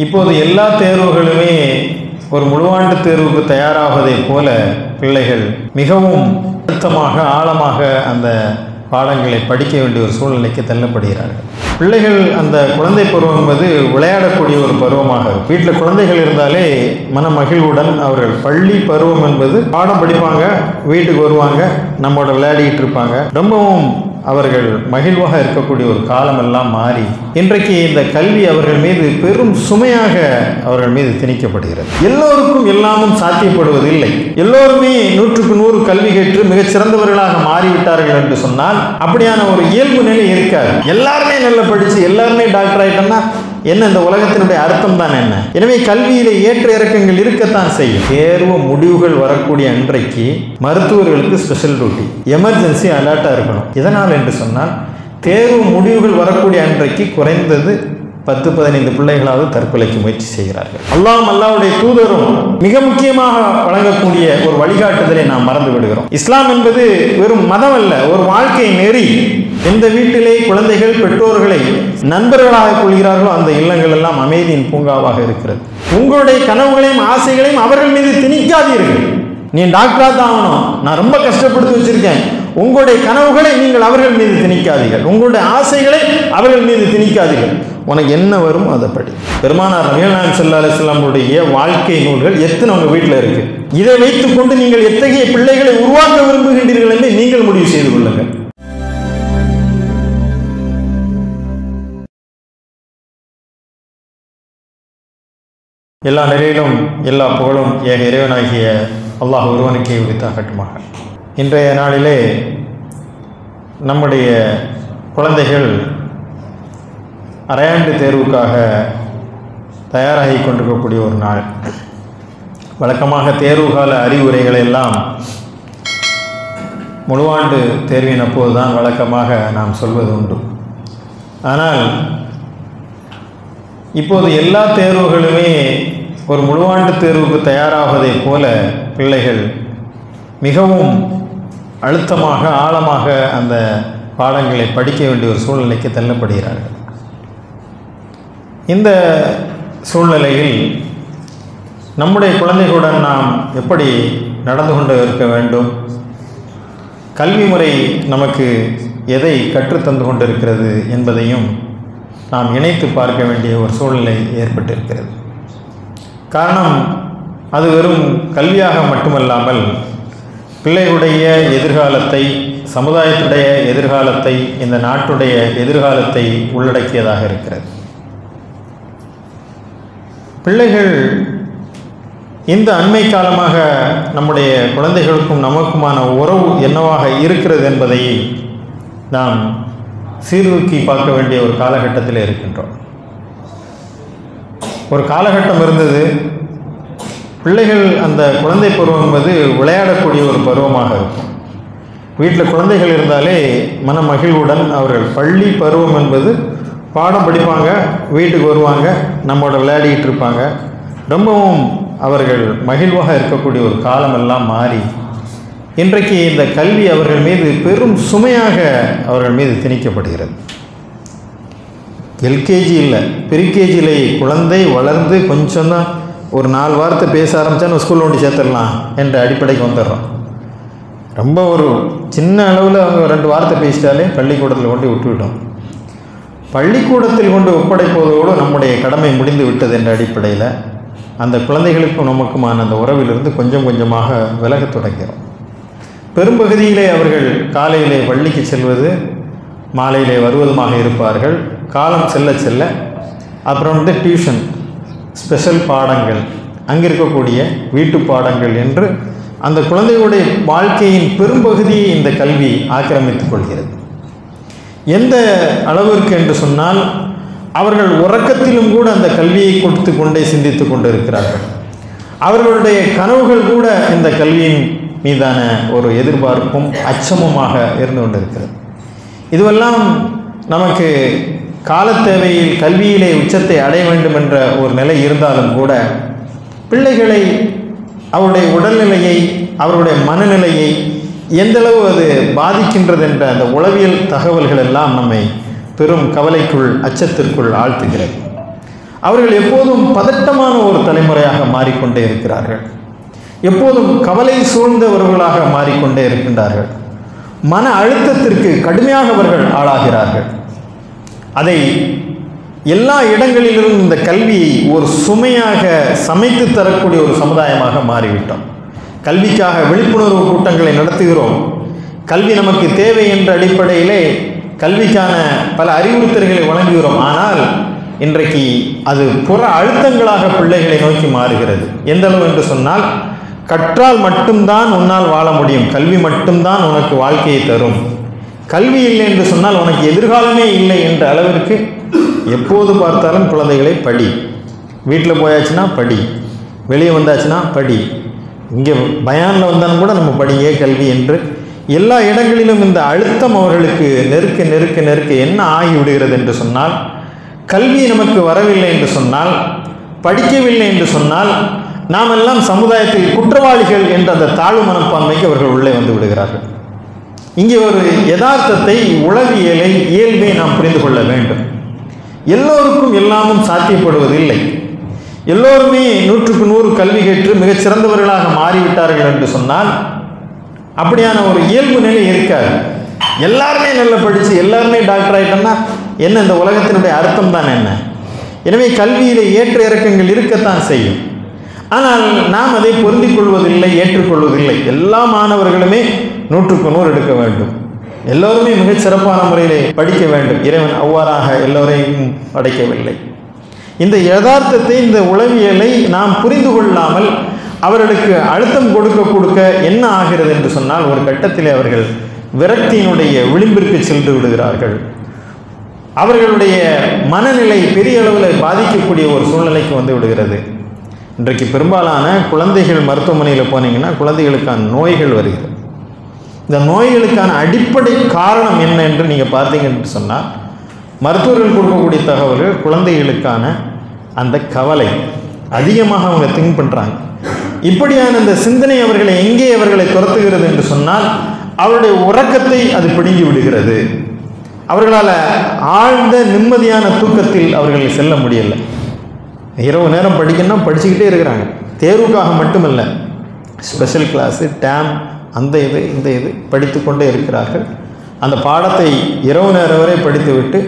இப்போது எல்லா தேர்வுகளுமே ஒரு முழுவாண்டு தேர்வுக்கு தயாராவதைப் போல பிள்ளைகள் மிகவும் அழுத்தமாக ஆழமாக அந்த பாடங்களை படிக்க வேண்டிய ஒரு சூழ்நிலைக்கு தள்ளப்படுகிறார்கள். பிள்ளைகள் அந்த குழந்தை பருவம் என்பது விளையாடக்கூடிய ஒரு பருவமாக வீட்டில் குழந்தைகள் இருந்தாலே மன மகிழ்வுடன் அவர்கள் பள்ளி பருவம் என்பது பாடம் படிப்பாங்க, வீட்டுக்கு வருவாங்க, நம்மோட விளையாடிட்டு இருப்பாங்க. ரொம்பவும் அவர்கள் மகிழ்வாக இருக்கக்கூடிய ஒரு காலமெல்லாம் மாறி இன்றைக்கு இந்த கல்வி அவர்கள் மீது பெரும் சுமையாக அவர்கள் மீது திணிக்கப்படுகிறது. எல்லோருக்கும் எல்லாமும் சாத்தியப்படுவதில்லை. எல்லோருமே 100க்கு 100 கல்வி கற்று மிகச்சிறந்தவர்களாக மாறிவிட்டார்கள் என்று சொன்னால் அப்படியான ஒரு இயல்பு நிலை இருக்காது. எல்லாருமே நல்லா படித்து எல்லாருமே டாக்டர் ஆகிட்டோம்னா என்ன இந்த உலகத்தினுடைய அர்த்தம் தான் என்ன? எனவே கல்வியிலே ஏற்ற இறக்கங்கள் இருக்கத்தான் செய்யும். தேர்வு முடிவுகள் வரக்கூடிய அன்றைக்கு மருத்துவர்களுக்கு ஸ்பெஷல் டியூட்டி, எமர்ஜென்சி அலர்ட்டாக இருக்கணும். இதனால் என்று சொன்னால் தேர்வு முடிவுகள் வரக்கூடிய அன்றைக்கு குறைந்தது 10-15 பிள்ளைகளாவது தற்கொலைக்கு முயற்சி செய்கிறார்கள். அல்லாஹ்வுடைய தூதரும் மிக முக்கியமாக வழங்கக்கூடிய ஒரு வழிகாட்டுதலை நாம் மறந்து விடுகிறோம். இஸ்லாம் என்பது வெறும் மதம் அல்ல, ஒரு வாழ்க்கை நெறி. எந்த வீட்டிலே குழந்தைகள் பெற்றோர்களை நண்பர்களாக கொள்கிறார்களோ அந்த இல்லங்கள் எல்லாம் அமைதியின் பூங்காவாக இருக்கிறது. உங்களுடைய கனவுகளையும் ஆசைகளையும் அவர்கள் மீது திணிக்காதீர்கள். நீ டாக்டரா தான் ஆகணும், நான் ரொம்ப கஷ்டப்படுத்தி வச்சிருக்கேன். உங்களுடைய கனவுகளை நீங்கள் அவர்கள் மீது திணிக்காதீர்கள், உங்களுடைய ஆசைகளை அவர்கள் மீது திணிக்காதீர்கள். உனக்கு என்ன வரும் அதை படி. பெருமானார் நபிகள் நாயகம் ஸல்லல்லாஹு அலைஹி வஸல்லம் வாழ்க்கை நூல்கள் எத்தனை உங்கள் வீட்டில் இருக்கு. இதை வைத்துக்கொண்டு நீங்கள் எத்தகைய பிள்ளைகளை உருவாக்க விரும்புகின்றீர்கள் என்று நீங்கள் முடிவு செய்து கொள்ளுங்கள். எல்லா நிலையிலும் எல்லா புகழும் ஏக இறைவனாகிய அல்லாஹ் ஒருவனுக்கே உரித்தாகட்டுமாக. இன்றைய நாளிலே நம்முடைய குழந்தைகள் அரையாண்டு தேர்வுக்காக தயாராகி கொண்டிருக்கக்கூடிய ஒரு நாள். வழக்கமாக தேர்வுகால அறிவுரைகளை எல்லாம் முழுவாண்டு தேர்வின் அப்போது தான் வழக்கமாக நாம் சொல்வது உண்டு. ஆனால் இப்போது எல்லா தேர்வுகளுமே ஒரு முழுவாண்டு தேர்வுக்கு தயாராவதைப் போல பிள்ளைகள் மிகவும் அழுத்தமாக ஆழமாக அந்த பாடங்களை படிக்க வேண்டிய ஒரு சூழ்நிலைக்கு தள்ளப்படுகிறார்கள். இந்த சூழ்நிலையில் நம்முடைய குழந்தைகளுடன் நாம் எப்படி நடந்து கொண்டு இருக்க வேண்டும், கல்வி முறை நமக்கு எதை கற்றுத்தந்து கொண்டிருக்கிறது என்பதையும் நாம் இணைத்து பார்க்க வேண்டிய ஒரு சூழ்நிலை ஏற்பட்டிருக்கிறது. காரணம் அது வெறும் கல்வியாக மட்டுமல்லாமல் பிள்ளைகளுடைய எதிர்காலத்தை, சமுதாயத்துடைய எதிர்காலத்தை, இந்த நாட்டுடைய எதிர்காலத்தை உள்ளடக்கியதாக இருக்கிறது. பிள்ளைகள் இந்த அண்மை காலமாக நம்முடைய குழந்தைகளுக்கும் நமக்குமான உறவு என்னவாக இருக்கிறது என்பதை நாம் சீர்தூக்கி பார்க்க வேண்டிய ஒரு காலகட்டத்தில் இருக்கின்றோம். ஒரு காலகட்டம் இருந்தது, பிள்ளைகள் அந்த குழந்தை பருவம் என்பது விளையாடக்கூடிய ஒரு பருவமாக இருக்கும். வீட்டில் குழந்தைகள் இருந்தாலே மன மகிழ்வுடன் அவர்கள் பள்ளி பருவம் என்பது பாடம் படிப்பாங்க, வீட்டுக்கு வருவாங்க, நம்மோட விளையாடிட்டு இருப்பாங்க. ரொம்பவும் அவர்கள் மகிழ்வாக இருக்கக்கூடிய ஒரு காலமெல்லாம் மாறி இன்றைக்கு இந்த கல்வி அவர்கள் மீது பெரும் சுமையாக அவர்கள் மீது திணிக்கப்படுகிறது. எல்கேஜி இல்லை, ப்ரீகேஜியில் குழந்தை வளர்ந்து கொஞ்சம் தான் ஒரு 4 வாரத்தை பேச ஆரம்பித்தா ஸ்கூலில் கொண்டு சேர்த்துடலாம் என்ற அடிப்படைக்கு வந்துடுறோம். ரொம்ப ஒரு சின்ன அளவில் அவங்க 2 வாரத்தை பேசிட்டாலே பள்ளிக்கூடத்தில் கொண்டு விட்டுவிட்டோம். பள்ளிக்கூடத்தில் கொண்டு ஒப்படைப்பதோடு நம்முடைய கடமை முடிந்து விட்டது என்ற அடிப்படையில் அந்த குழந்தைகளுக்கும் நமக்குமான அந்த உறவிலிருந்து கொஞ்சம் கொஞ்சமாக விலகத் தொடங்கிறோம். பெரும்பகுதியிலே அவர்கள் காலையிலே பள்ளிக்கு செல்வது, மாலையிலே வருவதுமாக இருப்பார்கள். காலம் செல்ல செல்ல அப்புறம் டியூஷன், ஸ்பெஷல் பாடங்கள், அங்கே இருக்கக்கூடிய வீட்டு பாடங்கள் என்று அந்த குழந்தைகளுடைய வாழ்க்கையின் பெரும்பகுதியை இந்த கல்வி ஆக்கிரமித்துக் கொள்கிறது. எந்த அளவிற்கு என்று சொன்னால் அவர்கள் உறக்கத்திலும் கூட அந்த கல்வியை கொடுத்து கொண்டே சிந்தித்து கொண்டு இருக்கிறார்கள். அவர்களுடைய கனவுகள் கூட இந்த கல்வியின் மீதான ஒரு எதிர்பார்ப்பும் அச்சமுமாக இருந்து கொண்டிருக்கிறது. இதுவெல்லாம் நமக்கு காலத்தேவையில் கல்வியிலே உச்சத்தை அடைய வேண்டும் என்ற ஒரு நிலை இருந்தாலும் கூட பிள்ளைகளை, அவருடைய உடல்நிலையை, அவருடைய மனநிலையை எந்தளவு அது பாதிக்கின்றது என்ற அந்த உளவியல் தகவல்கள் எல்லாம் நம்மை பெரும் கவலைக்குள், அச்சத்திற்குள் ஆழ்த்துகிறது. அவர்கள் எப்போதும் பதட்டமான ஒரு தலைமுறையாக மாறிக்கொண்டே இருக்கிறார்கள். எப்போதும் கவலை சூழ்ந்தவர்களாக மாறிக்கொண்டே இருக்கின்றார்கள். மன அழுத்தத்திற்கு கடுமையாக அவர்கள் ஆளாகிறார்கள். அதை எல்லா இடங்களிலும் இந்த கல்வியை ஒரு சுமையாக சமைத்து தரக்கூடிய ஒரு சமுதாயமாக மாறிவிட்டோம். கல்விக்காக விழிப்புணர்வு கூட்டங்களை நடத்துகிறோம். கல்வி நமக்கு தேவை என்ற அடிப்படையிலே கல்விக்கான பல அறிவுறுத்தல்களை வழங்குகிறோம். ஆனால் இன்றைக்கு அது புற அழுத்தங்களாக பிள்ளைகளை நோக்கி மாறுகிறது. எந்த அளவு என்று சொன்னால், கற்றால் மட்டும்தான் உன்னால் வாழ முடியும், கல்வி மட்டும்தான் உனக்கு வாழ்க்கையை தரும், கல்வி இல்லை என்று சொன்னால் உனக்கு எதிர்காலமே இல்லை என்ற அளவிற்கு எப்போது பார்த்தாலும் குழந்தைகளை படி, வீட்டில் போயாச்சுன்னா படி, வெளியே வந்தாச்சுன்னா படி, இங்கே பயானில் வந்தாலும் கூட நம்ம படிங்க கல்வி என்று எல்லா இடங்களிலும் இந்த அழுத்தம் அவர்களுக்கு நெருக்க நெருக்க நெருக்க என்ன ஆகிவிடுகிறது என்று சொன்னால், கல்வி நமக்கு வரவில்லை என்று சொன்னால், படிக்கவில்லை என்று சொன்னால் நாம் எல்லாம் சமுதாயத்தில் குற்றவாளிகள் என்ற அந்த தாழ்வு மனப்பான்மைக்கு அவர்கள் உள்ளே வந்து விடுகிறார்கள். இங்கே ஒரு யதார்த்தத்தை, உளவியலை, இயல்பை நாம் புரிந்து கொள்ள வேண்டும். எல்லோருக்கும் எல்லாமும் சாத்தியப்படுவதில்லை. எல்லோருமே 100க்கு 100 கல்வி கற்று மிகச் சிறந்தவர்களாக மாறிவிட்டார்கள் என்று சொன்னால் அப்படியான ஒரு இயல்பு நிலை இருக்காது. எல்லாருமே நல்லா படித்து எல்லாருமே டாக்டர் ஆகிட்டோம்னா என்ன, இந்த உலகத்தினுடைய அர்த்தம் தான் என்ன? எனவே கல்வியிலே ஏற்ற இறக்கங்கள் இருக்கத்தான் செய்யும். ஆனால் நாம் அதை பொருந்திக் கொள்வதில்லை, ஏற்றுக்கொள்வதில்லை. எல்லா மாணவர்களுமே 100க்கு 100 எடுக்க வேண்டும், எல்லோருமே மிகச் சிறப்பான முறையிலே படிக்க வேண்டும். இறைவன் அவ்வாறாக எல்லோரையும் படைக்கவில்லை. இந்த யதார்த்தத்தை, இந்த உளவியலை நாம் புரிந்து கொள்ளாமல் அவர்களுக்கு அழுத்தம் கொடுக்க என்ன ஆகிறது என்று சொன்னால், ஒரு கட்டத்தில் அவர்கள் விரக்தியினுடைய விளிம்பிற்கு சென்று விடுகிறார்கள். அவர்களுடைய மனநிலை பெரிய அளவில் பாதிக்கக்கூடிய ஒரு சூழ்நிலைக்கு வந்து விடுகிறது. இன்றைக்கு பெரும்பாலான குழந்தைகள் மருத்துவமனையில் போனீங்கன்னா குழந்தைகளுக்கான நோய்கள் வருகிறது. இந்த நோய்களுக்கான அடிப்படை காரணம் என்ன என்று நீங்கள் பார்த்தீங்கன்னு சொன்னால், மருத்துவர்கள் கொடுக்கக்கூடிய தகவல்கள் குழந்தைகளுக்கான அந்த கவலை அதிகமாக அவங்க திங்க் பண்ணுறாங்க. இப்படியான இந்த சிந்தனை அவர்களை எங்கே அவர்களை துரத்துகிறது என்று சொன்னால், அவருடைய உறக்கத்தை அது பிடுங்கி விடுகிறது. அவர்களால் ஆழ்ந்த நிம்மதியான தூக்கத்தில் அவர்கள் செல்ல முடியலை. இரவு நேரம் படிக்கணும்னா படிச்சுக்கிட்டே இருக்கிறாங்க. தேர்வுக்காக மட்டுமல்ல, ஸ்பெஷல் கிளாஸு, டேம், அந்த இது இந்த இது படித்து கொண்டே இருக்கிறார்கள். அந்த பாடத்தை இரவு நேரம் வரை படித்துவிட்டு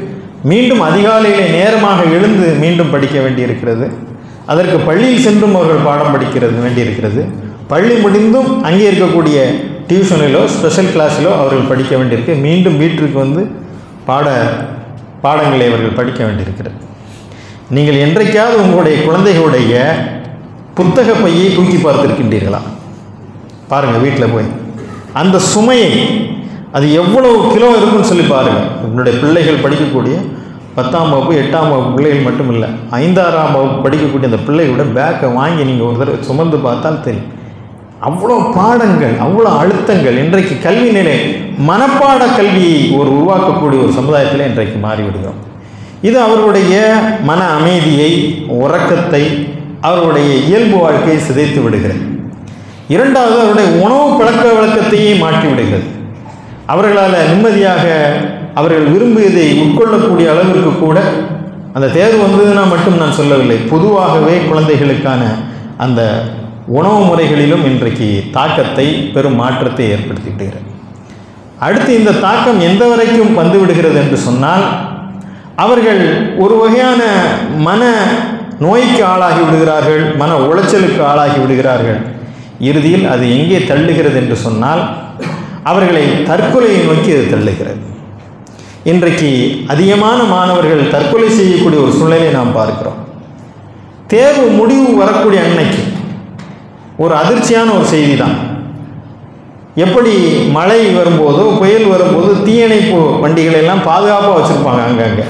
மீண்டும் அதிகாலையிலே நேரமாக எழுந்து மீண்டும் படிக்க வேண்டியிருக்கிறது. அதற்கு பள்ளியில் சென்றும் அவர்கள் பாடம் வேண்டியிருக்கிறது. பள்ளி முடிந்தும் அங்கே இருக்கக்கூடிய டியூஷனிலோ ஸ்பெஷல் கிளாஸிலோ அவர்கள் படிக்க வேண்டியிருக்கு. மீண்டும் வீட்டிற்கு வந்து பாடங்களை அவர்கள் படிக்க வேண்டியிருக்கிறது. நீங்கள் என்றைக்காவது உங்களுடைய குழந்தைகளுடைய புத்தக பையை தூக்கி பார்த்துருக்கின்றீர்களா? பாருங்கள், வீட்டில் போய் அந்த சுமையை, அது எவ்வளவு கிலோ இருக்குன்னு சொல்லி பாருங்கள். உங்களுடைய பிள்ளைகள் படிக்கக்கூடிய 10ஆம் வகுப்பு 8ஆம் வகுப்பு பிள்ளைகள் மட்டும் இல்லை, 5, 6ஆம் வகுப்பு படிக்கக்கூடிய அந்த பிள்ளைகளோட பேக்கை வாங்கி நீங்கள் ஒரு தடவை சுமந்து பார்த்தால் தெரியும். அவ்வளோ பாடங்கள், அவ்வளோ அழுத்தங்கள். இன்றைக்கு கல்வி நிலை மனப்பாட கல்வியை உருவாக்கக்கூடிய ஒரு சமுதாயத்தில் இன்றைக்கு மாறிவிடுகிறோம். இது அவர்களுடைய மன அமைதியை, உறக்கத்தை, அவர்களுடைய இயல்பு வாழ்க்கையை சிதைத்து விடுகிறது. இரண்டாவது, அவருடைய உணவு பழக்க வழக்கத்தையே மாற்றி விடுகிறது. அவர்களால் நிம்மதியாக அவர்கள் விரும்பியதை உட்கொள்ளக்கூடிய அளவிற்கு கூட அந்த தேர்வு வந்ததுன்னா மட்டும் நான் சொல்லவில்லை, பொதுவாகவே குழந்தைகளுக்கான அந்த உணவு முறைகளிலும் இன்றைக்கு தாக்கத்தை, பெரும் மாற்றத்தை ஏற்படுத்தி விடுகிறது. அடுத்து இந்த தாக்கம் எந்த வரைக்கும் வந்து விடுகிறது என்று சொன்னால், அவர்கள் ஒரு வகையான மன நோய்க்கு ஆளாகி விடுகிறார்கள், மன உளைச்சலுக்கு ஆளாகி விடுகிறார்கள். இறுதியில் அது எங்கே தள்ளுகிறது என்று சொன்னால், அவர்களை தற்கொலையை நோக்கி அது தள்ளுகிறது. இன்றைக்கு அதிகமான மாணவர்கள் தற்கொலை செய்யக்கூடிய ஒரு சூழ்நிலையை நாம் பார்க்கிறோம். தேர்வு முடிவு வரக்கூடிய அன்னைக்கு ஒரு அதிர்ச்சியான ஒரு செய்தி தான். எப்படி மழை வரும்போதோ புயல் வரும்போது தீயணைப்பு வண்டிகளை எல்லாம் பாதுகாப்பாக வச்சுருப்பாங்க அங்கங்கே.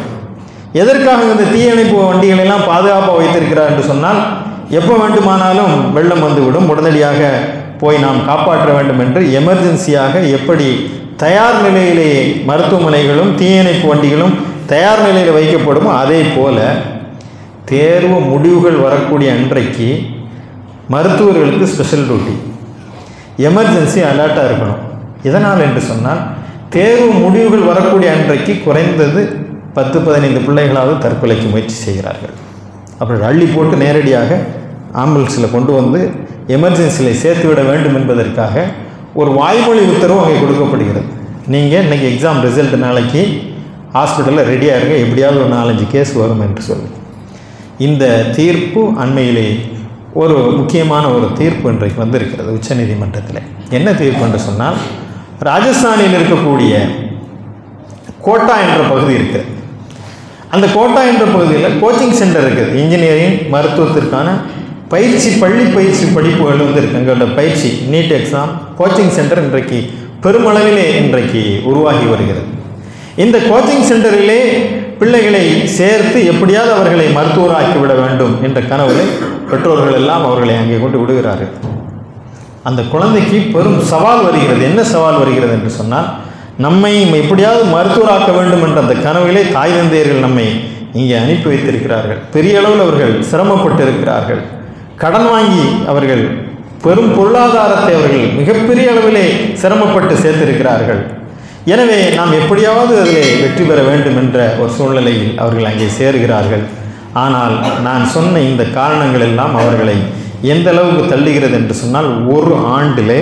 எதற்காக இந்த தீயணைப்பு வண்டிகளெல்லாம் பாதுகாப்பாக வைத்திருக்கிறார் என்று சொன்னால், எப்போ வேண்டுமானாலும் வெள்ளம் வந்துவிடும், உடனடியாக போய் நாம் காப்பாற்ற வேண்டும் என்று எமர்ஜென்சியாக எப்படி தயார் நிலையிலே மருத்துவமனைகளும் தீயணைப்பு வண்டிகளும் தயார் நிலையில் வைக்கப்படுமோ அதே போல் தேர்வு முடிவுகள் வரக்கூடிய அன்றைக்கு மருத்துவர்களுக்கு ஸ்பெஷல் டியூட்டி, எமர்ஜென்சி அலர்ட்டாக இருக்கணும். இதனால் என்று சொன்னால், தேர்வு முடிவுகள் வரக்கூடிய அன்றைக்கு குறைந்தது 10-15 பிள்ளைகளாவது தற்கொலைக்கு முயற்சி செய்கிறார்கள். அப்புறம் அள்ளி போட்டு நேரடியாக ஆம்புலன்ஸில் கொண்டு வந்து எமர்ஜென்சியில் சேர்த்து விட வேண்டும் என்பதற்காக ஒரு வாய்மொழி உத்தரவு அங்கே கொடுக்கப்படுகிறது. நீங்கள் இன்றைக்கி எக்ஸாம் ரிசல்ட் நாளைக்கு ஹாஸ்பிட்டலில் ரெடியாக இருங்க, எப்படியாவது ஒரு 4-5 கேஸ் வரும் என்று சொல்லி. இந்த தீர்ப்பு அண்மையிலே ஒரு முக்கியமான ஒரு தீர்ப்பு இன்றைக்கு வந்திருக்கிறது உச்சநீதிமன்றத்தில். என்ன தீர்ப்பு என்று சொன்னால், ராஜஸ்தானில் இருக்கக்கூடிய கோட்டா என்ற பகுதி இருக்குது. அந்த கோட்டா என்ற பகுதியில் கோச்சிங் சென்டர் இருக்குது. இன்ஜினியரிங், மருத்துவத்திற்கான பள்ளி பயிற்சி படிப்புகள் வந்து இருக்குது. அங்கே பயிற்சி நீட் எக்ஸாம் கோச்சிங் சென்டர் இன்றைக்கு பெருமளவிலே இன்றைக்கு உருவாகி வருகிறது. இந்த கோச்சிங் சென்டரிலே பிள்ளைகளை சேர்த்து எப்படியாவது அவர்களை மருத்துவராக்கிவிட வேண்டும் என்ற கனவுல பெற்றோர்கள் எல்லாம் அவர்களை அங்கே கொண்டு விடுகிறார்கள். அந்த குழந்தைக்கு பெரும் சவால் வருகிறது. என்ன சவால் வருகிறது என்று சொன்னால், நம்மை எப்படியாவது மருத்துவராக்க வேண்டும் என்ற அந்த கனவிலே தாய் தந்தையர்கள் நம்மை இங்கே அனுப்பி வைத்திருக்கிறார்கள். பெரிய அளவில் அவர்கள் சிரமப்பட்டு இருக்கிறார்கள். கடன் வாங்கி அவர்கள் பெரும் பொருளாதாரத்தை அவர்கள் மிகப்பெரிய அளவிலே சிரமப்பட்டு சேர்த்திருக்கிறார்கள். எனவே நாம் எப்படியாவது அதில் வெற்றி பெற வேண்டும் என்ற ஒரு சூழ்நிலையில் அவர்கள் அங்கே சேருகிறார்கள். ஆனால் நான் சொன்ன இந்த காரணங்கள் எல்லாம் அவர்களை எந்த அளவுக்கு தள்ளுகிறது என்று சொன்னால், ஒரு ஆண்டிலே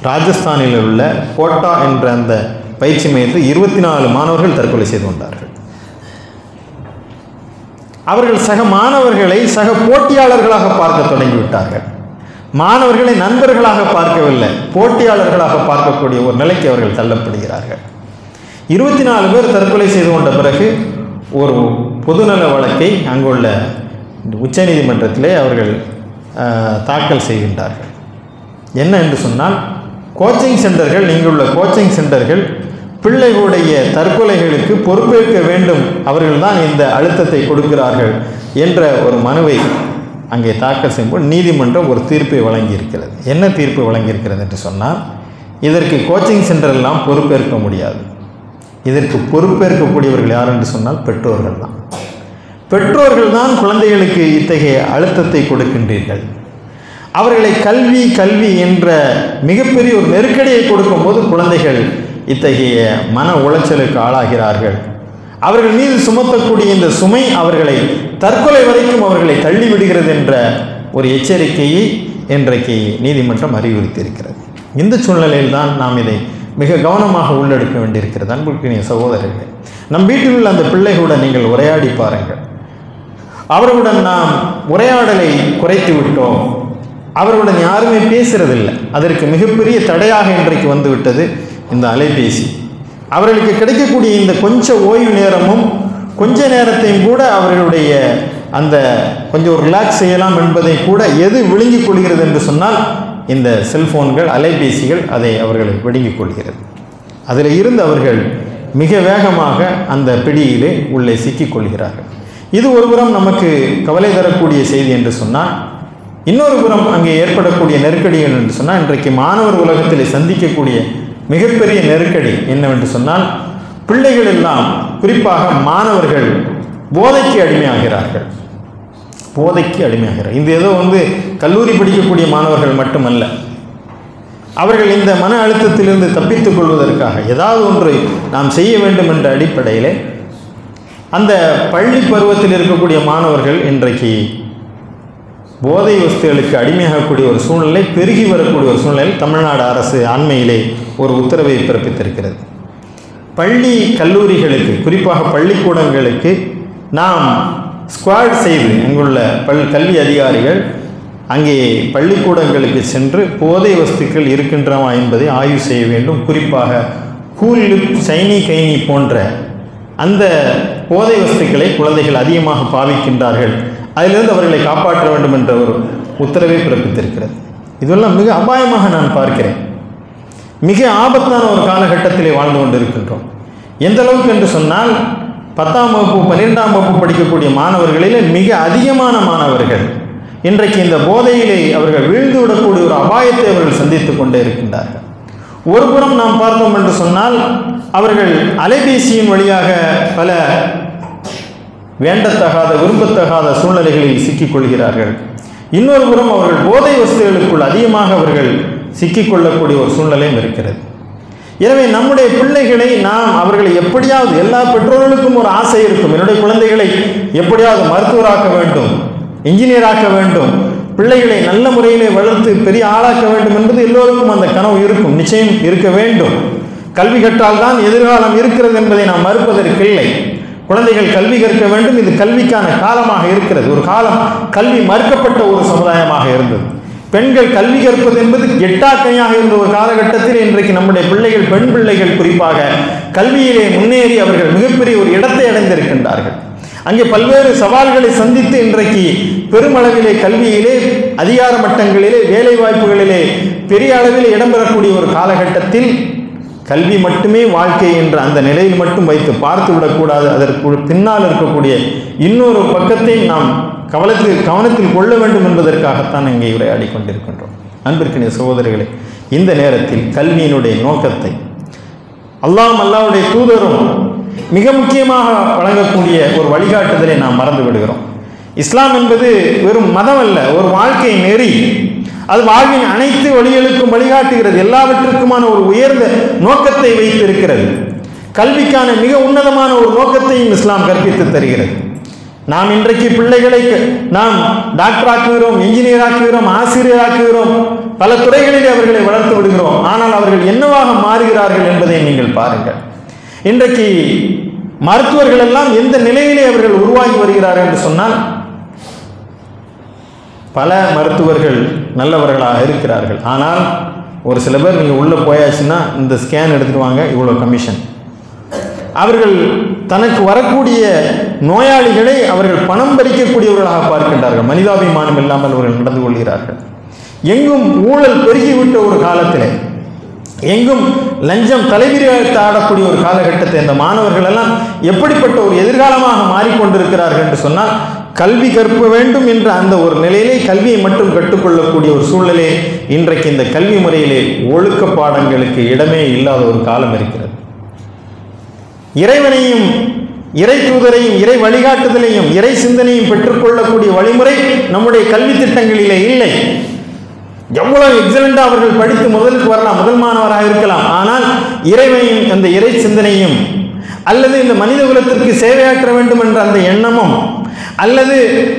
ராஜஸ்தானில் உள்ள கோட்டா என்ற அந்த பயிற்சி மையத்தில் 24 மாணவர்கள் தற்கொலை செய்து கொண்டார்கள். அவர்கள் சக மாணவர்களை சக போட்டியாளர்களாக பார்க்க தொடங்கிவிட்டார்கள். மாணவர்களை நண்பர்களாக பார்க்கவில்லை, போட்டியாளர்களாக பார்க்கக்கூடிய ஒரு நிலைக்கு அவர்கள் தள்ளப்படுகிறார்கள். 24 பேர் தற்கொலை செய்து கொண்ட பிறகு ஒரு பொதுநல வழக்கை அங்குள்ள உச்சநீதிமன்றத்திலே அவர்கள் தாக்கல் செய்கின்றார்கள். என்ன என்று சொன்னால், கோச்சிங் சென்டர்கள், இங்குள்ள கோச்சிங் சென்டர்கள் பிள்ளைகளுடைய தற்கொலைகளுக்கு பொறுப்பேற்க வேண்டும், அவர்கள்தான் இந்த அழுத்தத்தை கொடுக்கிறார்கள் என்ற ஒரு மனுவை அங்கே தாக்கல் செய்யும்போது நீதிமன்றம் ஒரு தீர்ப்பை வழங்கியிருக்கிறது. என்ன தீர்ப்பு வழங்கியிருக்கிறது என்று சொன்னால், இதற்கு கோச்சிங் சென்டர் எல்லாம் பொறுப்பேற்க முடியாது. இதற்கு பொறுப்பேற்கக்கூடியவர்கள் யார் என்று சொன்னால் பெற்றோர்கள் தான். பெற்றோர்கள் தான் குழந்தைகளுக்கு இத்தகைய அழுத்தத்தை கொடுக்கின்றீர்கள். அவர்களை கல்வி கல்வி என்ற மிகப்பெரிய ஒரு நெருக்கடியை கொடுக்கும்போது குழந்தைகள் இத்தகைய மன உளைச்சலுக்கு ஆளாகிறார்கள். அவர்கள் மீது சுமத்தக்கூடிய இந்த சுமை அவர்களை தற்கொலை வரைக்கும் அவர்களை தள்ளிவிடுகிறது என்ற ஒரு எச்சரிக்கையை இன்றைக்கு நீதிமன்றம் அறிவுறுத்தியிருக்கிறது. இந்த சூழ்நிலையில் தான் நாம் இதை மிக கவனமாக உள்ளெடுக்க வேண்டியிருக்கிறது. அன்புக்குரிய சகோதரர்களே, நம் வீட்டில் உள்ள அந்த பிள்ளைகளுடன் நீங்கள் உரையாடி பாருங்கள். அவர்களுடன் நாம் உரையாடலை குறைத்து விட்டோம். அவர்களுடன் யாருமே பேசுறதில்லை. அதற்கு மிகப்பெரிய தடையாக இன்றைக்கு வந்துவிட்டது இந்த அலைபேசி. அவர்களுக்கு கிடைக்கக்கூடிய இந்த கொஞ்ச ஓய்வு நேரமும் கொஞ்ச நேரத்தையும் கூட அவர்களுடைய அந்த கொஞ்சம் ரிலாக்ஸ் செய்யலாம் என்பதை கூட எது விழுங்கிக் கொள்கிறது என்று சொன்னால், இந்த செல்போன்கள், அலைபேசிகள் அதை அவர்களை விழுங்கிக் கொள்கிறது. அதில் இருந்து அவர்கள் மிக வேகமாக அந்த பிடியிலே உள்ளே சிக்கிக்கொள்கிறார்கள். இது ஒரு புறம் நமக்கு கவலை தரக்கூடிய செய்தி என்று சொன்னால், இன்னொரு புறம் அங்கே ஏற்படக்கூடிய நெருக்கடிகள் என்று சொன்னால், இன்றைக்கு மாணவர் உலகத்தில் சந்திக்கக்கூடிய மிகப்பெரிய நெருக்கடி என்னவென்று சொன்னால், பிள்ளைகள் எல்லாம் குறிப்பாக மாணவர்கள் போதைக்கு அடிமையாகிறார்கள். போதைக்கு அடிமையாகிறார். இது ஏதோ கல்லூரி படிக்கக்கூடிய மாணவர்கள் மட்டுமல்ல. அவர்கள் இந்த மன அழுத்தத்திலிருந்து தப்பித்துக் கொள்வதற்காக ஏதாவது ஒன்றை நாம் செய்ய வேண்டும் என்ற அடிப்படையில் அந்த பள்ளி பருவத்தில் இருக்கக்கூடிய மாணவர்கள் இன்றைக்கு போதை வஸ்துகளுக்கு அடிமையாகக்கூடிய ஒரு சூழ்நிலை, பெருகி வரக்கூடிய ஒரு சூழ்நிலையில் தமிழ்நாடு அரசு அண்மையிலே ஒரு உத்தரவை பிறப்பித்திருக்கிறது. பள்ளி கல்லூரிகளுக்கு, குறிப்பாக பள்ளிக்கூடங்களுக்கு நாம் ஸ்குவாட் செய்து அங்குள்ள கல்வி அதிகாரிகள் அங்கே பள்ளிக்கூடங்களுக்கு சென்று போதை வஸ்துக்கள் இருக்கின்றமா என்பதை ஆய்வு செய்ய வேண்டும். குறிப்பாக கூலிப், சைனி கைனி போன்ற அந்த போதை வஸ்துக்களை குழந்தைகள் அதிகமாக பாவிக்கின்றார்கள், அதிலிருந்து அவர்களை காப்பாற்ற வேண்டும் என்ற ஒரு உத்தரவை பிறப்பித்திருக்கிறது. இதெல்லாம் மிக அபாயமாக நான் பார்க்கிறேன். மிக ஆபத்தான ஒரு காலகட்டத்திலே வாழ்ந்து கொண்டிருக்கின்றோம். எந்த அளவுக்கு என்று சொன்னால், 10ஆம் வகுப்பு 12ஆம் வகுப்பு படிக்கக்கூடிய மாணவர்களிலே மிக அதிகமான மாணவர்கள் இன்றைக்கு இந்த போதையிலே அவர்கள் வீழ்ந்து விடக்கூடிய ஒரு அபாயத்தை அவர்கள் சந்தித்து கொண்டே இருக்கின்றார்கள். ஒரு புறம் நாம் பார்த்தோம் என்று சொன்னால், அவர்கள் அலைபேசியின் வழியாக பல வேண்டத்தகாத, விரும்பத்தகாத சூழ்நிலைகளில் சிக்கிக்கொள்கிறார்கள். இன்னொரு புறம் அவர்கள் போதை வஸ்துகளுக்குள் அதிகமாக அவர்கள் சிக்கிக்கொள்ளக்கூடிய ஒரு சூழ்நிலையும் இருக்கிறது. எனவே நம்முடைய பிள்ளைகளை நாம் அவர்களை எப்படியாவது, எல்லா பெற்றோர்களுக்கும் ஒரு ஆசை இருக்கும், என்னுடைய குழந்தைகளை எப்படியாவது மருத்துவராக்க வேண்டும், இன்ஜினியராக்க வேண்டும், பிள்ளைகளை நல்ல முறையிலே வளர்த்து பெரிய ஆளாக்க வேண்டும் என்பது எல்லோருக்கும் அந்த கனவு இருக்கும், நிச்சயம் இருக்க வேண்டும். கல்வி கற்றால் தான் எதிர்காலம் இருக்கிறது என்பதை நாம் மறுப்பதற்கில்லை. குழந்தைகள் கல்வி கற்க வேண்டும், இது கல்விக்கான காலமாக இருக்கிறது. ஒரு காலம் கல்வி மறுக்கப்பட்ட ஒரு சமுதாயமாக இருந்தது. பெண்கள் கல்வி கற்பது என்பது எட்டாக்கையாக இருந்த ஒரு காலகட்டத்தில் இன்றைக்கு நம்முடைய பிள்ளைகள், பெண் பிள்ளைகள் குறிப்பாக கல்வியிலே முன்னேறி அவர்கள் மிகப்பெரிய ஒரு இடத்தை அடைந்திருக்கின்றார்கள். அங்கே பல்வேறு சவால்களை சந்தித்து இன்றைக்கு பெருமளவிலே கல்வியிலே, அதிகார மட்டங்களிலே, வேலை வாய்ப்புகளிலே பெரிய அளவில் இடம்பெறக்கூடிய ஒரு காலகட்டத்தில் கல்வி மட்டுமே வாழ்க்கை என்ற அந்த நிலையில் மட்டும் வைத்து பார்த்து விடக்கூடாது. அதற்கு பின்னால் இருக்கக்கூடிய இன்னொரு பக்கத்தை நாம் கவனத்தில் கொள்ள வேண்டும் என்பதற்காகத்தான் இங்கே உரையாடி கொண்டிருக்கின்றோம். அன்பிற்கினிய சகோதரிகளே, இந்த நேரத்தில் கல்வியினுடைய நோக்கத்தை அல்லாஹ்வுடைய தூதரும் மிக முக்கியமாக வழங்கக்கூடிய ஒரு வழிகாட்டுதலை நாம் மறந்து விடுகிறோம். இஸ்லாம் என்பது வெறும் மதம் அல்ல, ஒரு வாழ்க்கை நெறி. அது வாழ்வின் அனைத்து வழிகளுக்கும் வழிகாட்டுகிறது, எல்லாவற்றுக்குமான ஒரு உயர்ந்த நோக்கத்தை வைத்திருக்கிறது. கல்விக்கான மிக உன்னதமான ஒரு நோக்கத்தையும் இஸ்லாம் கற்பித்து தருகிறது. நாம் இன்றைக்கு பிள்ளைகளை நாம் டாக்டர் ஆக்குகிறோம், இன்ஜினியர் ஆக்குகிறோம், ஆசிரியர் ஆக்குகிறோம், பல துறைகளிலே அவர்களை வளர்த்து விடுகிறோம். ஆனால் அவர்கள் என்னவாக மாறுகிறார்கள் என்பதை நீங்கள் பாருங்கள். இன்றைக்கு மருத்துவர்கள் எல்லாம் எந்த நிலையிலே அவர்கள் உருவாகி வருகிறார்கள் என்று சொன்னால், பல மருத்துவர்கள் நல்லவர்களாக இருக்கிறார்கள். ஆனால் ஒரு சில பேர் நீங்கள் உள்ளே போயாச்சுன்னா இந்த ஸ்கேன் எடுத்துட்டு வாங்க, இவ்வளோ கமிஷன். அவர்கள் தனக்கு வரக்கூடிய நோயாளிகளை அவர்கள் பணம் பறிக்கக்கூடியவர்களாக பார்க்கின்றார்கள். மனிதாபிமானம் இல்லாமல் அவர்கள் நடந்து கொள்கிறார்கள். எங்கும் ஊழல் பெருகிவிட்ட ஒரு காலத்தில், எங்கும் லஞ்சம் தலைவிரித்து ஆடக்கூடிய ஒரு காலகட்டத்தை இந்த மாணவர்கள் எல்லாம் எப்படிப்பட்ட ஒரு எதிர்காலமாக மாறிக்கொண்டிருக்கிறார்கள் என்று சொன்னால், கல்வி கற்க வேண்டும் என்ற அந்த ஒரு நிலையிலே கல்வியை மட்டும் கற்றுக்கொள்ளக்கூடிய ஒரு சூழ்நிலை இன்றைக்கு இந்த கல்வி முறையிலே ஒழுக்க பாடங்களுக்கு இடமே இல்லாத ஒரு காலம் இருக்கிறது. இறைவனையும், இறை தூதரையும், இறை வழிகாட்டுதலையும், இறை சிந்தனையும் பெற்றுக்கொள்ளக்கூடிய வழிமுறை நம்முடைய கல்வி திட்டங்களிலே இல்லை. எவ்வளவு எக்ஸலண்டா அவர்கள் படித்து முதலுக்கு வரலாம், முதல் மாணவராக இருக்கலாம். ஆனால் இறைவனையும், அந்த இறை சிந்தனையும், அல்லது இந்த மனித குலத்திற்கு சேவையாற்ற வேண்டும் என்ற அந்த எண்ணமும், அல்லது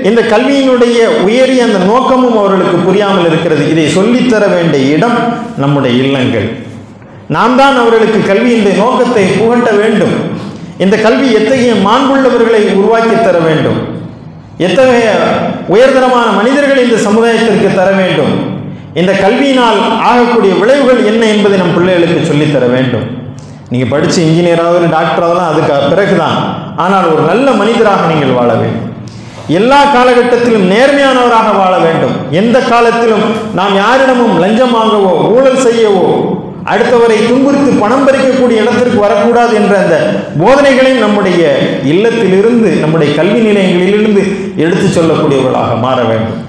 இந்த கல்வியினுடைய உயரிய அந்த நோக்கமும் அவர்களுக்கு புரியாமல் இருக்கிறது. இதை சொல்லித்தர வேண்டிய இடம் நம்முடைய இல்லங்கள். நாம் தான் அவர்களுக்கு கல்வியினுடைய நோக்கத்தை புகட்ட வேண்டும். இந்த கல்வி எத்தகைய மாண்புள்ளவர்களை உருவாக்கி தர வேண்டும், எத்தகைய உயர்தரமான மனிதர்களை இந்த சமுதாயத்திற்கு தர வேண்டும், இந்த கல்வியினால் ஆகக்கூடிய விளைவுகள் என்ன என்பதை நம் பிள்ளைகளுக்கு சொல்லித்தர வேண்டும். நீங்கள் படித்து இன்ஜினியராவது டாக்டராகலாம் அதுக்கு பிறகுதான். ஆனால் ஒரு நல்ல மனிதராக நீங்கள் வாழ வேண்டும். எல்லா காலகட்டத்திலும் நேர்மையானவராக வாழ வேண்டும். எந்த காலத்திலும் நாம் யாரிடமும் லஞ்சம் வாங்கவோ, ஊழல் செய்யவோ, அடுத்தவரை துன்புறுத்தி பணம் பறிக்கக்கூடிய இடத்திற்கு வரக்கூடாது என்ற அந்த போதனைகளையும் நம்முடைய இல்லத்திலிருந்து, நம்முடைய கல்வி நிலையங்களிலிருந்து எடுத்து சொல்லக்கூடியவர்களாக மாற வேண்டும்.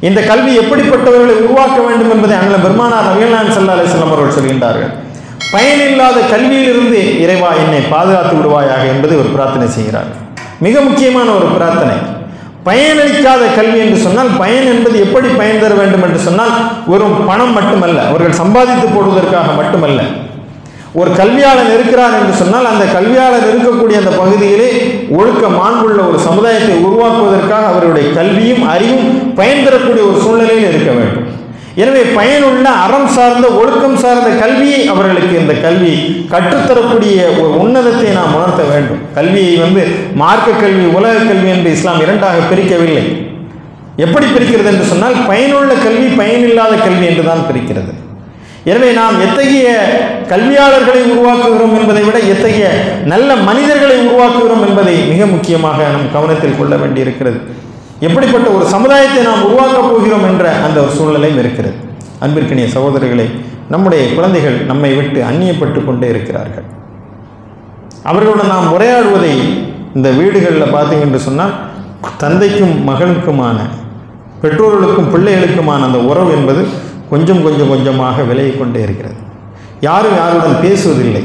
இந்த கல்வி எப்படிப்பட்டவர்களை உருவாக்க வேண்டும் என்பதை அண்ணல் பெருமானார் நபிகள் நாயகம் ஸல்லல்லாஹு அலைஹி வஸல்லம் அவர்கள் சொல்கின்றார்கள். பயனில்லாத கல்வியிலிருந்து இறைவா என்னை பாதுகாத்து விடுவாயாக என்பதை ஒரு பிரார்த்தனை செய்கிறார். மிக முக்கியமான ஒரு பிரார்த்தனை. பயனளிக்காத கல்வி என்று சொன்னால், பயன் என்பது எப்படி பயன் தர வேண்டும் என்று சொன்னால், வெறும் பணம் மட்டுமல்ல, அவர்கள் சம்பாதித்து போடுவதற்காக மட்டுமல்ல. ஒரு கல்வியாளர் இருக்கிறார் என்று சொன்னால், அந்த கல்வியாளர் இருக்கக்கூடிய அந்த பகுதியிலே ஒழுக்க மாண்புள்ள ஒரு சமுதாயத்தை உருவாக்குவதற்காக அவருடைய கல்வியும் அறிவும் பயன் தரக்கூடிய ஒரு சூழ்நிலையில் இருக்க வேண்டும். எனவே பயனுள்ள அறம் சார்ந்த, ஒழுக்கம் சார்ந்த கல்வியை அவர்களுக்கு இந்த கல்வி கற்றுத்தரக்கூடிய ஒரு உன்னதத்தை நாம் உணர்த்த வேண்டும். கல்வியை மார்க்க கல்வி, உலக கல்வி என்று இஸ்லாம் இரண்டாக பிரிக்கவில்லை. எப்படி பிரிக்கிறது என்று சொன்னால், பயனுள்ள கல்வி, பயனில்லாத கல்வி என்றுதான் பிரிக்கிறது. எனவே நாம் எத்தகைய கல்வியாளர்களை உருவாக்குகிறோம் என்பதை விட எத்தகைய நல்ல மனிதர்களை உருவாக்குகிறோம் என்பதை மிக முக்கியமாக நம் கவனத்தில் கொள்ள வேண்டியிருக்கிறது. எப்படிப்பட்ட ஒரு சமுதாயத்தை நாம் உருவாக்கப் போகிறோம் என்ற அந்த ஒரு சூழ்நிலையும் இருக்கிறது. அன்பிற்கினிய சகோதரர்களே, நம்முடைய குழந்தைகள் நம்மை விட்டு அந்நியப்பட்டு கொண்டே இருக்கிறார்கள். அவர்களுடன் நாம் உரையாடுவதை இந்த வீடுகளில் பார்த்தீங்க என்று சொன்னால், தந்தைக்கும் மகனுக்குமான, பெற்றோர்களுக்கும் பிள்ளைகளுக்குமான அந்த உறவு என்பது கொஞ்சமாக விலகி கொண்டே இருக்கிறது. யாரும் யாருடன் பேசுவதில்லை.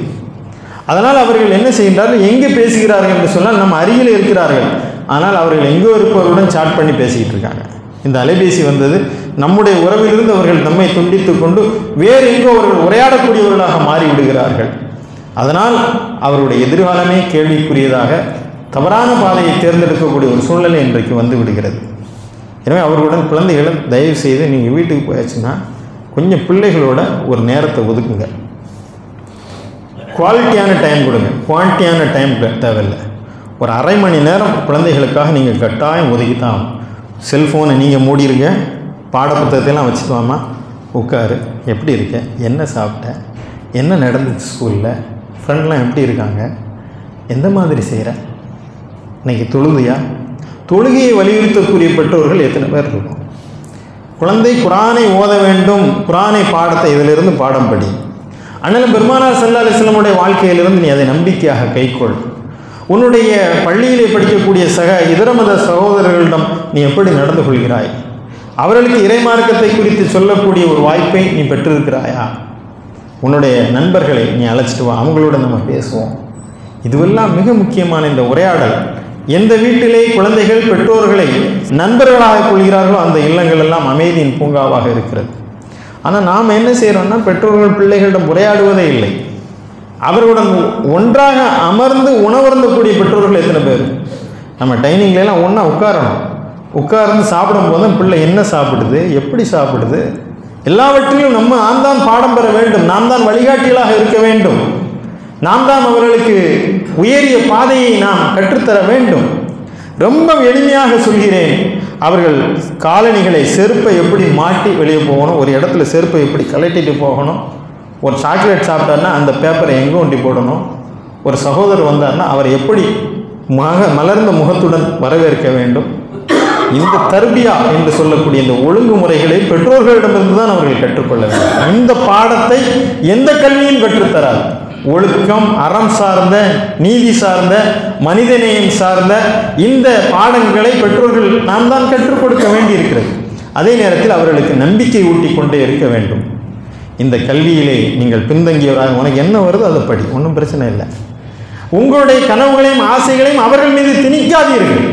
அதனால் அவர்கள் என்ன செய்கின்றார்கள், எங்கே பேசுகிறார்கள் என்று சொன்னால் நம்ம அருகில் இருக்கிறார்கள், ஆனால் அவர்கள் எங்கோ இருப்பவருடன் சாட் பண்ணி பேசிக்கிட்டு இருக்காங்க. இந்த அலைபேசி வந்தது, நம்முடைய உறவிலிருந்து அவர்கள் நம்மை துண்டித்து கொண்டு வேறு எங்கோ அவர்கள் உரையாடக்கூடியவர்களாக மாறிவிடுகிறார்கள். அதனால் அவருடைய எதிர்காலமே கேள்விக்குரியதாக, தவறான பாதையை தேர்ந்தெடுக்கக்கூடிய ஒரு சூழ்நிலை இன்றைக்கு வந்து விடுகிறது. எனவே அவர்களுடன் குழந்தைகளை தயவு செய்து நீங்கள் வீட்டுக்கு போயாச்சுன்னா கொஞ்சம் பிள்ளைகளோட ஒரு நேரத்தை ஒதுக்குங்க. குவாலிட்டியான டைம் கொடுங்க, குவான்டிட்டியான டைம் தேவையில்லை. ஒரு அரை மணி நேரம் குழந்தைகளுக்காக நீங்கள் கட்டாயம் ஒதுக்கித்தான் ஆகும். செல்ஃபோனை நீங்கள் மூடிடுங்க, பாடப்புத்தகத்தையெல்லாம் வச்சுட்டு வாமா, உட்காரு, எப்படி இருக்க, என்ன சாப்பிட்ட, என்ன நடந்துச்சு ஸ்கூலில், ஃப்ரெண்ட்லாம் எப்படி இருக்காங்க, எந்த மாதிரி செய்கிற, இன்றைக்கி தொழுகையா, தொழுகையை வலியுறுத்தக்கூடிய பெற்றோர்கள் எத்தனை பேர் இருக்கும்? குழந்தை குரானை ஓத வேண்டும், குரானை பாடத்தை இதிலிருந்து பாடம் படி. அண்ணல் பெருமானார் ஸல்லல்லாஹு அலைஹி வஸல்லம் வாழ்க்கையிலிருந்து நீ அதை நம்பிக்கையாக கைக்கொள். உன்னுடைய பள்ளியிலே படிக்கக்கூடிய இதர மத சகோதரர்களிடம் நீ எப்படி நடந்து கொள்கிறாய்? அவர்களுக்கு இறைமார்க்கத்தை குறித்து சொல்லக்கூடிய ஒரு வாய்ப்பை நீ பெற்றிருக்கிறாயா? உன்னுடைய நண்பர்களை நீ அழைச்சிட்டு வா, அவங்களோட நம்ம பேசுவோம். இதுவெல்லாம் மிக முக்கியமான இந்த உரையாடல். எந்த வீட்டிலே குழந்தைகள் பெற்றோர்களை நண்பர்களாக கொள்கிறார்களோ அந்த இல்லங்கள் எல்லாம் அமைதியின் பூங்காவாக இருக்கிறது. ஆனால் நாம் என்ன செய்கிறோம்னா, பெற்றோர்கள் பிள்ளைகளிடம் உரையாடுவதே இல்லை. அவர்களுடன் ஒன்றாக அமர்ந்து உணவருந்தக்கூடிய பெற்றோர்கள் எத்தனை பேர்? நம்ம டைனிங்லாம் ஒன்றா உட்காரணும். உட்கார்ந்து சாப்பிடும்போது பிள்ளை என்ன சாப்பிடுது, எப்படி சாப்பிடுது, எல்லாவற்றிலும் நாம் தான் பாடம் பெற வேண்டும். நாம் தான் வழிகாட்டிகளாக இருக்க வேண்டும். நாம் தான் அவர்களுக்கு உயரிய பாதையை நாம் கற்றுத்தர வேண்டும். ரொம்ப எளிமையாக சொல்கிறேன். அவர்கள் காலணிகளை, செருப்பை எப்படி மாட்டி வெளியே போகணும், ஒரு இடத்துல செருப்பை எப்படி கலட்டிட்டு போகணும், ஒரு சாக்லேட் சாப்பிட்டார்னா அந்த பேப்பரை எங்கே ஒண்டி போடணும், ஒரு சகோதரர் வந்தார்னா அவர் எப்படி மலர்ந்த முகத்துடன் வரவேற்க வேண்டும், இந்த தர்பியா என்று சொல்லக்கூடிய இந்த ஒழுங்குமுறைகளை பெற்றோர்களிடமிருந்து தான் அவர்கள் கற்றுக்கொள்ள வேண்டும். இந்த பாடத்தை எந்த கல்வியும் கற்றுத்தராது. ஒழுக்கம், அறம் சார்ந்த, நீதி சார்ந்த, மனிதநேயம் சார்ந்த இந்த பாடங்களை பெற்றோர்கள் நாம் தான் கற்றுக் கொடுக்க வேண்டியிருக்கிறது. அதே நேரத்தில் அவர்களுக்கு நம்பிக்கை ஊட்டி கொண்டே இருக்க வேண்டும். இந்த கல்வியிலே நீங்கள் பின்தங்கியவராக, உனக்கு என்ன வருதோ அதை படி, ஒன்றும் பிரச்சனை இல்லை. உங்களுடைய கனவுகளையும் ஆசைகளையும் அவர்கள் மீது திணிக்காதீர்கள்.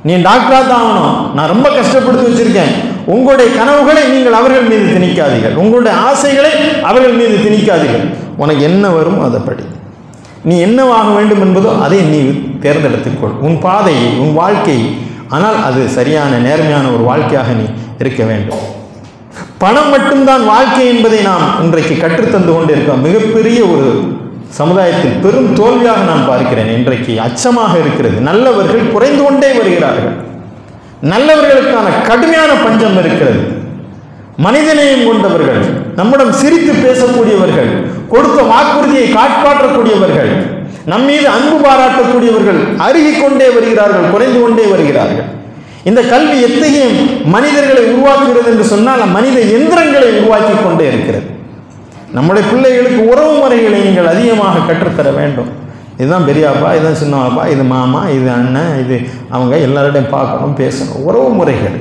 நீ டாக்டராக தான் ஆகணும், நான் ரொம்ப கஷ்டப்படுத்தி வச்சிருக்கேன், உங்களுடைய கனவுகளை நீங்கள் அவர்கள் மீது திணிக்காதீர்கள். உங்களுடைய ஆசைகளை அவர்கள் மீது திணிக்காதீர்கள். உனக்கு என்ன வரும் அதை படி. நீ என்னவாக வேண்டும் என்பதோ அதை நீ தேர்ந்தெடுத்துக்கொள், உன் பாதையை, உன் வாழ்க்கையை. ஆனால் அது சரியான நேர்மையான ஒரு வாழ்க்கையாக நீ இருக்க வேண்டும். பணம் மட்டும்தான் வாழ்க்கை என்பதை நாம் இன்றைக்கு கற்றுத்தந்து கொண்டு இருக்கோம். மிகப்பெரிய ஒரு சமுதாயத்தில் பெரும் தோல்வியாக நான் பார்க்கிறேன். இன்றைக்கு அச்சமாக இருக்கிறது. நல்லவர்கள் குறைந்து கொண்டே வருகிறார்கள். நல்லவர்களுக்கான கடுமையான பஞ்சம் இருக்கிறது. மனிதநேயம் கொண்டவர்கள், நம்மிடம் சிரித்து பேசக்கூடியவர்கள், கொடுத்த வாக்குறுதியை காப்பாற்றக்கூடியவர்கள், நம் மீது அன்பு பாராட்டக்கூடியவர்கள் அருகிக் கொண்டே வருகிறார்கள், குறைந்து கொண்டே வருகிறார்கள். இந்த கல்வி எத்தகைய மனிதர்களை உருவாக்குகிறது என்று சொன்னால் மனித எந்திரங்களை உருவாக்கி கொண்டே இருக்கிறது. நம்முடைய பிள்ளைகளுக்கு உறவு முறைகளை நீங்கள் அதிகமாக கற்றுத்தர வேண்டும். இதுதான் பெரியாப்பா, இதுதான் சின்னவாப்பா, இது மாமா, இது அண்ணன், இது அவங்க எல்லாரிடையும் பார்க்கணும், பேசணும். உறவு முறைகள்,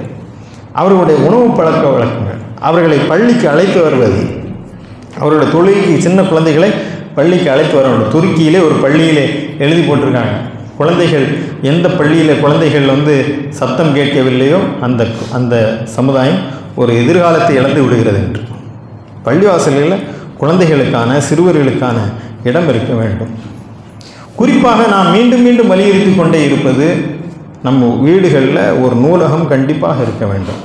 அவர்களுடைய உணவு பழக்க வழக்கங்கள், அவர்களை பள்ளிக்கு அழைத்து வருவது, அவருடைய தொழுகைக்கு சின்ன குழந்தைகளை பள்ளிக்கு அழைத்து வர வேண்டும். துருக்கியிலே ஒரு பள்ளியிலே எழுதி போட்டிருக்காங்க, குழந்தைகள் எந்த பள்ளியில் குழந்தைகள் சத்தம் கேட்கவில்லையோ அந்த சமுதாயம் ஒரு எதிர்காலத்தை இழந்து விடுகிறது என்று. பள்ளிவாசல்களில் குழந்தைகளுக்கான, சிறுவர்களுக்கான இடம் இருக்க வேண்டும். குறிப்பாக நாம் மீண்டும் மீண்டும் வலியுறுத்தி கொண்டே இருப்பது, நம்ம வீடுகளில் ஒரு நூலகம் கண்டிப்பாக இருக்க வேண்டும்.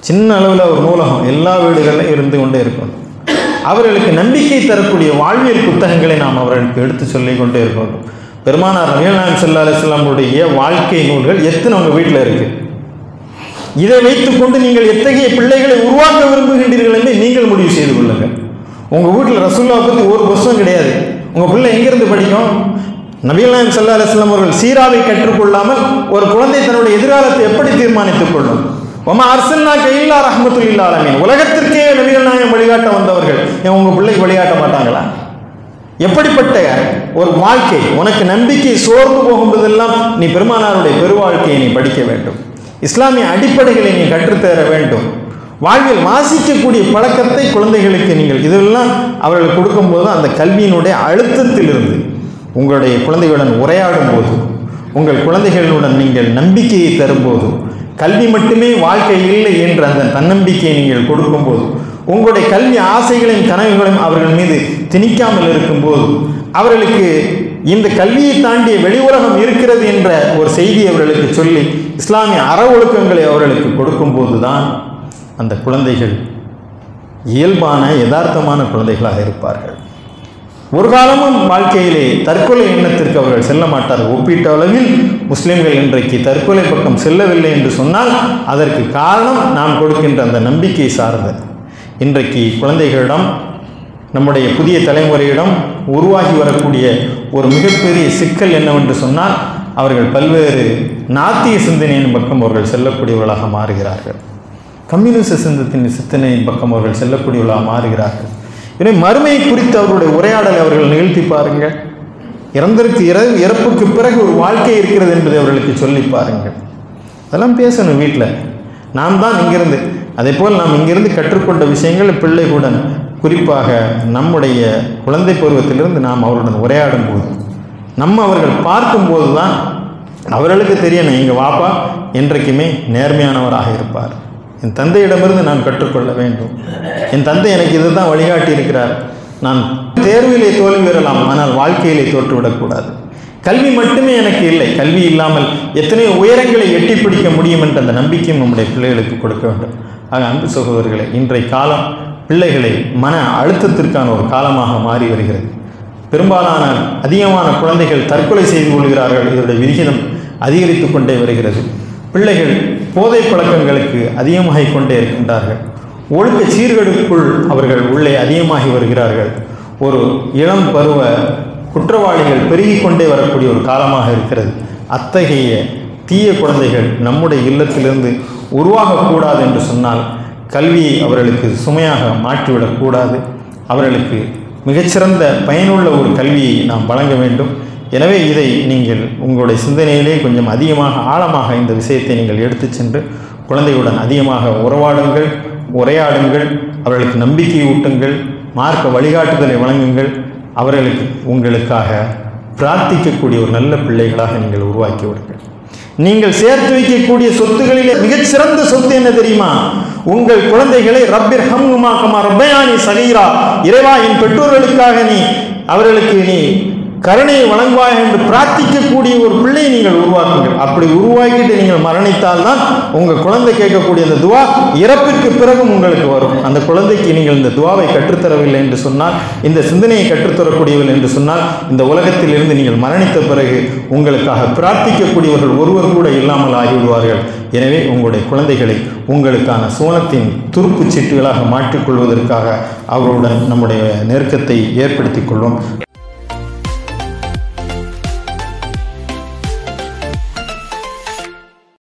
சின்ன அளவில் ஒரு நூலகம் எல்லா வீடுகளிலும் இருந்து கொண்டே இருக்கணும். அவர்களுக்கு நம்பிக்கை தரக்கூடிய வாழ்வியல் புத்தகங்களை நாம் அவர்களுக்கு எடுத்து சொல்லிக் கொண்டே இருக்கணும். பெருமானார் நபிகள் நாயகம் ஸல்லல்லாஹு அலைஹி வஸல்லம் வாழ்க்கை நூல்கள் எத்தனை உங்கள் வீட்டில் இருக்குது? இதை வைத்துக்கொண்டு நீங்கள் எத்தகைய பிள்ளைகளை உருவாக்க விரும்புகின்றீர்கள் என்று நீங்கள் முடிவு செய்து கொள்ளுங்கள். உங்கள் வீட்டில் ரசூலுல்லாஹ் பற்றி ஒரு புத்தகம் கிடையாது, உங்கள் பிள்ளை எங்கிருந்து படிக்கும்? நபிகள் நாயகம் ஸல்லல்லாஹு அலைஹி வஸல்லம் அவர்கள் சீராவை கற்றுக்கொள்ளாமல் ஒரு குழந்தை தன்னுடைய எதிர்காலத்தை எப்படி தீர்மானித்துக் கொள்ளும்? வமா அர்சல்னாக இல்லா ரஹ்மத்துல் லில் ஆலமீன். உலகத்திற்கே நபிகள் நாயகம் வழிகாட்ட வந்தவர்கள் உங்கள் பிள்ளைக்கு வழிகாட்ட மாட்டாங்களா? எப்படிப்பட்ட ஒரு வாழ்க்கை! உனக்கு நம்பிக்கை சோர்ந்து போகும்போதெல்லாம் நீ பெருமானாருடைய பெருவாழ்க்கையை நீ படிக்க வேண்டும். இஸ்லாமிய அடிப்படைகளை நீ கற்றுத்தர வேண்டும். வாழ்வில் வாசிக்கக்கூடிய பழக்கத்தை குழந்தைகளுக்கு நீங்கள் இதெல்லாம் அவர்களுக்கு கொடுக்கும்போது அந்த கல்வியினுடைய அழுத்தத்திலிருந்து உங்களுடைய குழந்தைகளுடன் உரையாடும் போது, உங்கள் குழந்தைகளுடன் நீங்கள் நம்பிக்கையை தரும்போது, கல்வி மட்டுமே வாழ்க்கை இல்லை என்ற அந்த தன்னம்பிக்கையை நீங்கள் கொடுக்கும்போது, உங்களுடைய கல்வி ஆசைகளையும் கனவுகளையும் அவர்கள் மீது திணிக்காமல் இருக்கும்போது, அவர்களுக்கு இந்த கல்வியை தாண்டிய வெளி உலகம் இருக்கிறது என்ற ஒரு செய்தியை அவர்களுக்கு சொல்லி இஸ்லாமிய அற ஒழுக்கங்களை அவர்களுக்கு கொடுக்கும்போது தான் அந்த குழந்தைகள் இயல்பான யதார்த்தமான குழந்தைகளாக இருப்பார்கள். ஒரு காலமும் வாழ்க்கையிலே தற்கொலை எண்ணத்திற்கு அவர்கள் செல்ல மாட்டார்கள். ஒப்பீட்டு அளவில் முஸ்லிம்கள் இன்றைக்கு தற்கொலை பக்கம் செல்லவில்லை என்று சொன்னால் அதற்கு காரணம் நாம் கொடுக்கின்ற அந்த நம்பிக்கை சார்ந்தது. இன்றைக்கு குழந்தைகளிடம், நம்முடைய புதிய தலைமுறையிடம் உருவாகி வரக்கூடிய ஒரு மிகப்பெரிய சிக்கல் என்னவென்று சொன்னால் அவர்கள் பல்வேறு நாத்திய சிந்தனையின் பக்கம் அவர்கள் செல்லக்கூடியவர்களாக மாறுகிறார்கள். கம்யூனிச சிந்தனையின் பக்கம் அவர்கள் செல்லக்கூடியவர்களாக மாறுகிறார்கள். எனவே மறுமையை குறித்து அவருடைய உரையாடலை அவர்கள் நிகழ்த்தி பாருங்கள். இறப்புக்கு பிறகு ஒரு வாழ்க்கை இருக்கிறது என்பதை அவர்களுக்கு சொல்லி பாருங்கள். அதெல்லாம் பேசணும் வீட்டில். நாம் தான் இங்கிருந்து, அதே போல் நாம் இங்கிருந்து கற்றுக்கொண்ட விஷயங்கள் பிள்ளைகளுடன், குறிப்பாக நம்முடைய குழந்தை பருவத்திலிருந்து நாம் அவருடன் உரையாடும் போது, அவர்கள் பார்க்கும்போது தான் அவர்களுக்கு தெரியணும், எங்கள் வாப்பா என்றைக்குமே நேர்மையானவராக இருப்பார், என் தந்தையிடமிருந்து நான் கற்றுக்கொள்ள வேண்டும், என் தந்தை எனக்கு இது தான் வழிகாட்டி இருக்கிறார், நான் தேர்விலே தோல்வி பெறலாம் ஆனால் வாழ்க்கையிலே தோற்றுவிடக்கூடாது, கல்வி மட்டுமே எனக்கு இல்லை, கல்வி இல்லாமல் எத்தனையோ உயரங்களை எட்டி பிடிக்க முடியும் என்ற அந்த நம்பிக்கையும் நம்முடைய பிள்ளைகளுக்கு கொடுக்க வேண்டும். ஆக அன்பு சகோதரர்களே, இன்றைய காலம் பிள்ளைகளை மன அழுத்தத்திற்கான ஒரு காலமாக மாறி வருகிறது. பெரும்பாலான அதிகமான குழந்தைகள் தற்கொலை செய்து கொள்கிறார்கள். இதனுடைய விகிதம் அதிகரித்து கொண்டே வருகிறது. பிள்ளைகள் போதை பழக்கங்களுக்கு அதிகமாகிக் கொண்டே இருக்கின்றார்கள். ஒழுக்க சீர்கேடுக்குள் அவர்கள் உள்ளே அதிகமாகி வருகிறார்கள். ஒரு இளம் பருவ குற்றவாளிகள் பெருகி கொண்டே வரக்கூடிய ஒரு காலமாக இருக்கிறது. அத்தகைய தீய குழந்தைகள் நம்முடைய இல்லத்திலிருந்து உருவாகக்கூடாது என்று சொன்னால் கல்வியை அவர்களுக்கு சுமையாக மாற்றிவிடக்கூடாது. அவர்களுக்கு மிகச்சிறந்த பயனுள்ள ஒரு கல்வியை நாம் வழங்க வேண்டும். எனவே இதை நீங்கள் உங்களுடைய சிந்தனையிலே கொஞ்சம் அதிகமாக ஆழமாக இந்த விஷயத்தை நீங்கள் எடுத்து சென்று குழந்தையுடன் அதிகமாக உரையாடுங்கள், அவர்களுக்கு நம்பிக்கை ஊட்டுங்கள், மார்க்க வழிகாட்டுதலை வழங்குங்கள், அவர்களுக்கு உங்களுக்காக பிரார்த்திக்கக்கூடிய ஒரு நல்ல பிள்ளைகளாக நீங்கள் உருவாக்கி விடுங்கள். நீங்கள் சேர்த்து வைக்கக்கூடிய சொத்துகளிலே மிகச்சிறந்த சொத்து என்ன தெரியுமா? உங்கள் குழந்தைகளை ரப்பிர் ஹம்ஹுமா கமா ரப்பயானி சகீரா, இறைவா என் பெற்றோர்களுக்காக அவர்களுக்கு நீ கருணையை வழங்குவாய் என்று பிரார்த்திக்கக்கூடிய ஒரு பிள்ளையை நீங்கள் உருவாக்குங்கள். அப்படி உருவாக்கிட்டு நீங்கள் மரணித்தால் தான் உங்கள் குழந்தை கேட்கக்கூடிய அந்த துவா இறப்பிற்கு பிறகும் உங்களுக்கு வரும். அந்த குழந்தைக்கு நீங்கள் இந்த துவாவை கற்றுத்தரவில்லை என்று சொன்னால், இந்த சிந்தனையை கற்றுத்தரக்கூடியவில்லை என்று சொன்னால், இந்த உலகத்தில் இருந்து நீங்கள் மரணித்த பிறகு உங்களுக்காக பிரார்த்திக்கக்கூடியவர்கள் ஒருவர் கூட இல்லாமல் ஆகிவிடுவார்கள். எனவே உங்களுடைய குழந்தைகளை உங்களுக்கான சோனத்தின் துருப்புச் சீட்டுகளாக மாற்றிக்கொள்வதற்காக அவர்களுடன் நம்முடைய நெருக்கத்தை ஏற்படுத்திக் கொள்வோம்.